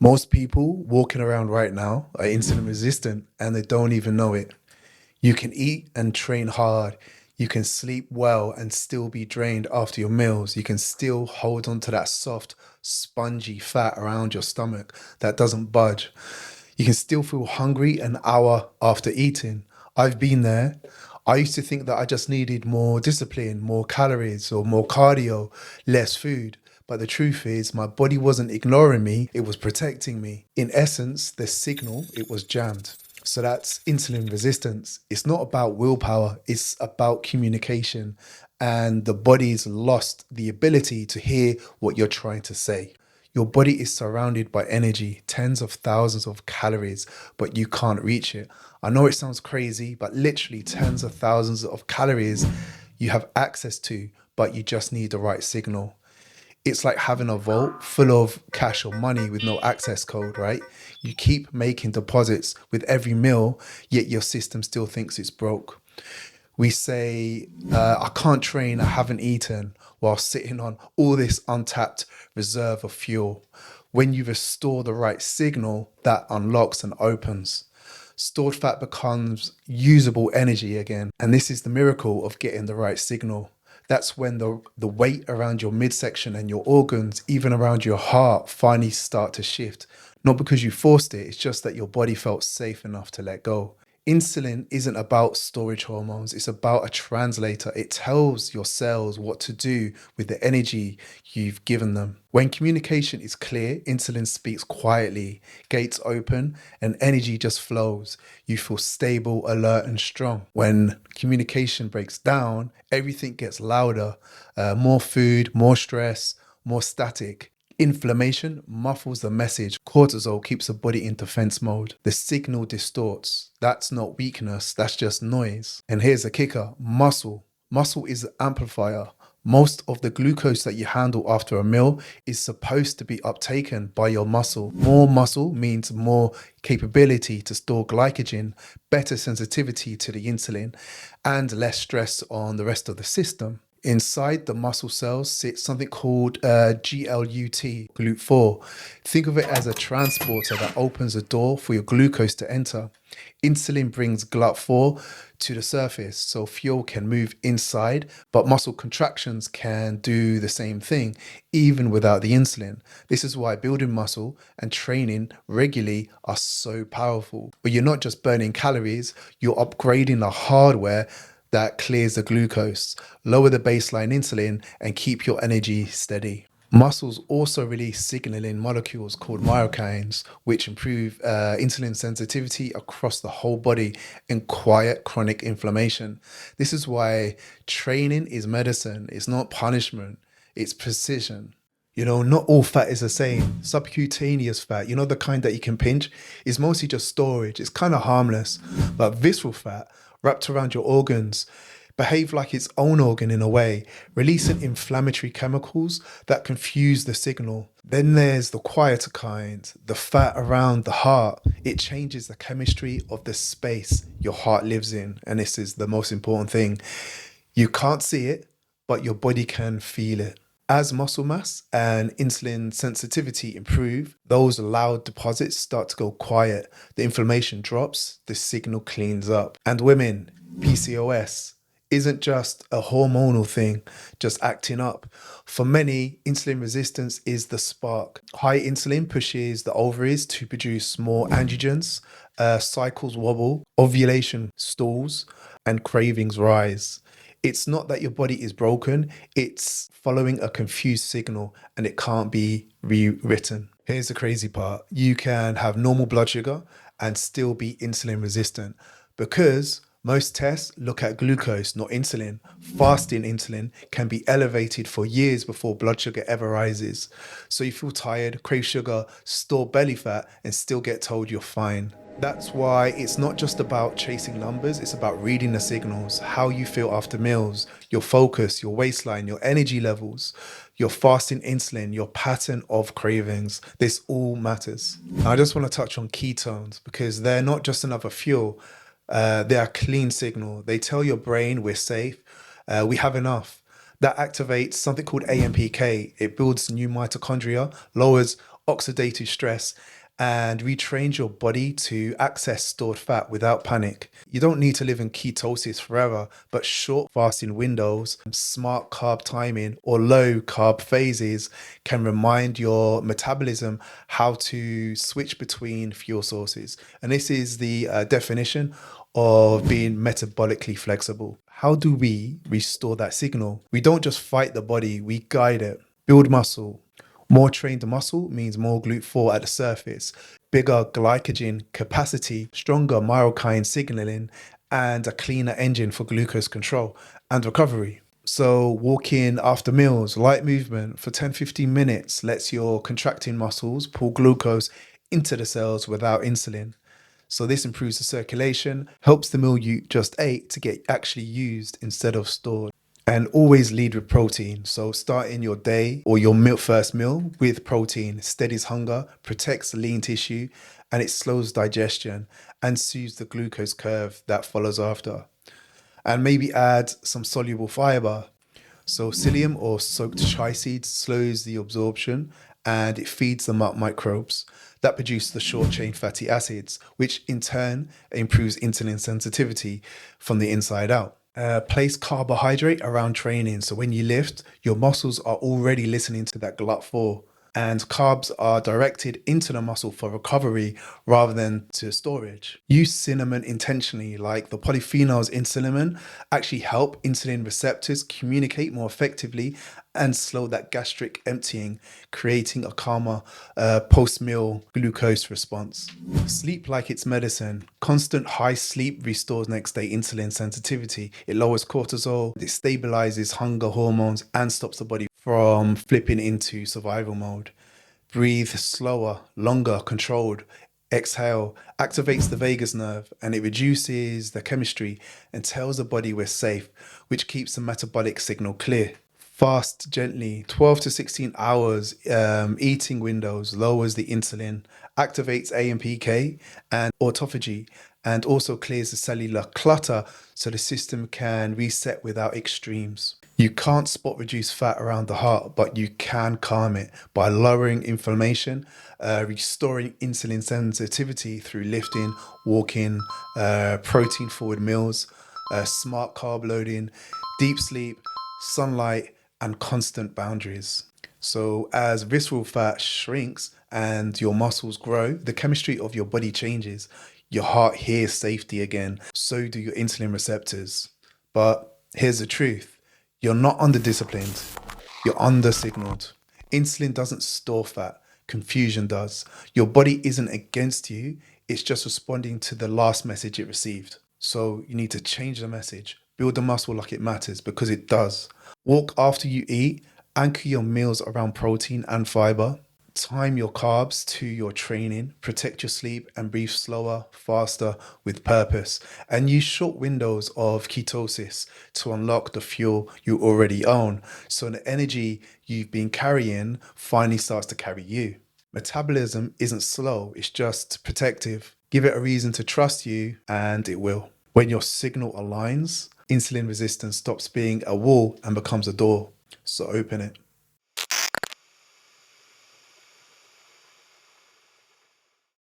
Most people walking around right now are insulin resistant and they don't even know it. You can eat and train hard. You can sleep well and still be drained after your meals. You can still hold on to that soft, spongy fat around your stomach that doesn't budge. You can still feel hungry an hour after eating. I've been there. I used to think that I just needed more discipline, more calories, or more cardio, less food. But the truth is, my body wasn't ignoring me, it was protecting me. In essence, the signal, it was jammed. So that's insulin resistance. It's not about willpower, it's about communication. And the body's lost the ability to hear what you're trying to say. Your body is surrounded by energy, tens of thousands of calories, but you can't reach it. I know it sounds crazy, but literally tens of thousands of calories you have access to, but you just need the right signal. It's like having a vault full of cash or money with no access code, right? You keep making deposits with every meal, yet your system still thinks it's broke. We say, I can't train, I haven't eaten, while sitting on all this untapped reserve of fuel. When you restore the right signal, that unlocks and opens. Stored fat becomes usable energy again. And this is the miracle of getting the right signal. That's when the weight around your midsection and your organs, even around your heart, finally start to shift. Not because you forced it, it's just that your body felt safe enough to let go. Insulin isn't about storage hormones, it's about a translator. It tells your cells what to do with the energy you've given them. When communication is clear, insulin speaks quietly, gates open, and energy just flows. You feel stable, alert, and strong. When communication breaks down, everything gets louder, more food, more stress, more static. Inflammation muffles the message. Cortisol keeps the body in defense mode. The signal distorts. That's not weakness, that's just noise. And here's the kicker, muscle. Muscle is the amplifier. Most of the glucose that you handle after a meal is supposed to be uptaken by your muscle. More muscle means more capability to store glycogen, better sensitivity to the insulin, and less stress on the rest of the system. Inside the muscle cells sits something called GLUT4. Think of it as a transporter that opens a door for your glucose to enter. Insulin brings GLUT4 to the surface so fuel can move inside, but muscle contractions can do the same thing even without the insulin. This is why building muscle and training regularly are so powerful. But you're not just burning calories, you're upgrading the hardware that clears the glucose, lower the baseline insulin, and keep your energy steady. Muscles also release signaling molecules called myokines, which improve insulin sensitivity across the whole body and quiet chronic inflammation. This is why training is medicine. It's not punishment, it's precision. You know, not all fat is the same. Subcutaneous fat, you know, the kind that you can pinch, is mostly just storage. It's kind of harmless. But visceral fat, wrapped around your organs, behave like its own organ in a way, releasing inflammatory chemicals that confuse the signal. Then there's the quieter kind, the fat around the heart. It changes the chemistry of the space your heart lives in. And this is the most important thing. You can't see it, but your body can feel it. As muscle mass and insulin sensitivity improve, those loud deposits start to go quiet. The inflammation drops, the signal cleans up. And women, PCOS isn't just a hormonal thing, just acting up. For many, insulin resistance is the spark. High insulin pushes the ovaries to produce more androgens, cycles wobble, ovulation stalls, and cravings rise. It's not that your body is broken, it's following a confused signal and it can't be rewritten. Here's the crazy part. You can have normal blood sugar and still be insulin resistant because most tests look at glucose, not insulin. Fasting insulin can be elevated for years before blood sugar ever rises. So you feel tired, crave sugar, store belly fat, and still get told you're fine. That's why it's not just about chasing numbers, it's about reading the signals, how you feel after meals, your focus, your waistline, your energy levels, your fasting insulin, your pattern of cravings. This all matters. Now, I just want to touch on ketones because they're not just another fuel, they're a clean signal. They tell your brain we're safe, we have enough. That activates something called AMPK. It builds new mitochondria, lowers oxidative stress, and retrains your body to access stored fat without panic. You don't need to live in ketosis forever, but short fasting windows, smart carb timing, or low carb phases can remind your metabolism how to switch between fuel sources. And this is the definition of being metabolically flexible. How do we restore that signal? We don't just fight the body, we guide it. Build muscle. More trained muscle means more GLUT4 at the surface, bigger glycogen capacity, stronger myokine signaling, and a cleaner engine for glucose control and recovery. So walking after meals, light movement for 10-15 minutes lets your contracting muscles pull glucose into the cells without insulin. So this improves the circulation, helps the meal you just ate to get actually used instead of stored. And always lead with protein. So starting your day or your first meal with protein steadies hunger, protects lean tissue, and it slows digestion and soothes the glucose curve that follows after. And maybe add some soluble fiber. So psyllium or soaked chia seeds slows the absorption and it feeds the gut microbes that produce the short chain fatty acids, which in turn improves insulin sensitivity from the inside out. Place carbohydrate around training. So when you lift, your muscles are already listening to that GLUT4, and carbs are directed into the muscle for recovery rather than to storage. Use cinnamon intentionally, like the polyphenols in cinnamon actually help insulin receptors communicate more effectively and slow that gastric emptying, creating a calmer post-meal glucose response. Sleep like it's medicine. Constant high sleep restores next day insulin sensitivity. It lowers cortisol, it stabilizes hunger hormones, and stops the body from flipping into survival mode. Breathe slower, longer, controlled. Exhale activates the vagus nerve and it reduces the chemistry and tells the body we're safe, which keeps the metabolic signal clear. Fast gently, 12 to 16 hours eating windows lowers the insulin, activates AMPK and autophagy, and also clears the cellular clutter so the system can reset without extremes. You can't spot reduce fat around the heart, but you can calm it by lowering inflammation, restoring insulin sensitivity through lifting, walking, protein forward meals, smart carb loading, deep sleep, sunlight, and constant boundaries. So as visceral fat shrinks and your muscles grow, the chemistry of your body changes. Your heart hears safety again. So do your insulin receptors. But here's the truth. You're not under-disciplined. You're under-signaled. Insulin doesn't store fat. Confusion does. Your body isn't against you. It's just responding to the last message it received. So you need to change the message. Build the muscle like it matters, because it does. Walk after you eat. Anchor your meals around protein and fiber. Time your carbs to your training. Protect your sleep and breathe slower, faster, with purpose. And use short windows of ketosis to unlock the fuel you already own, so the energy you've been carrying finally starts to carry you. Metabolism isn't slow, it's just protective. Give it a reason to trust you and it will. When your signal aligns, insulin resistance stops being a wall and becomes a door. So open it.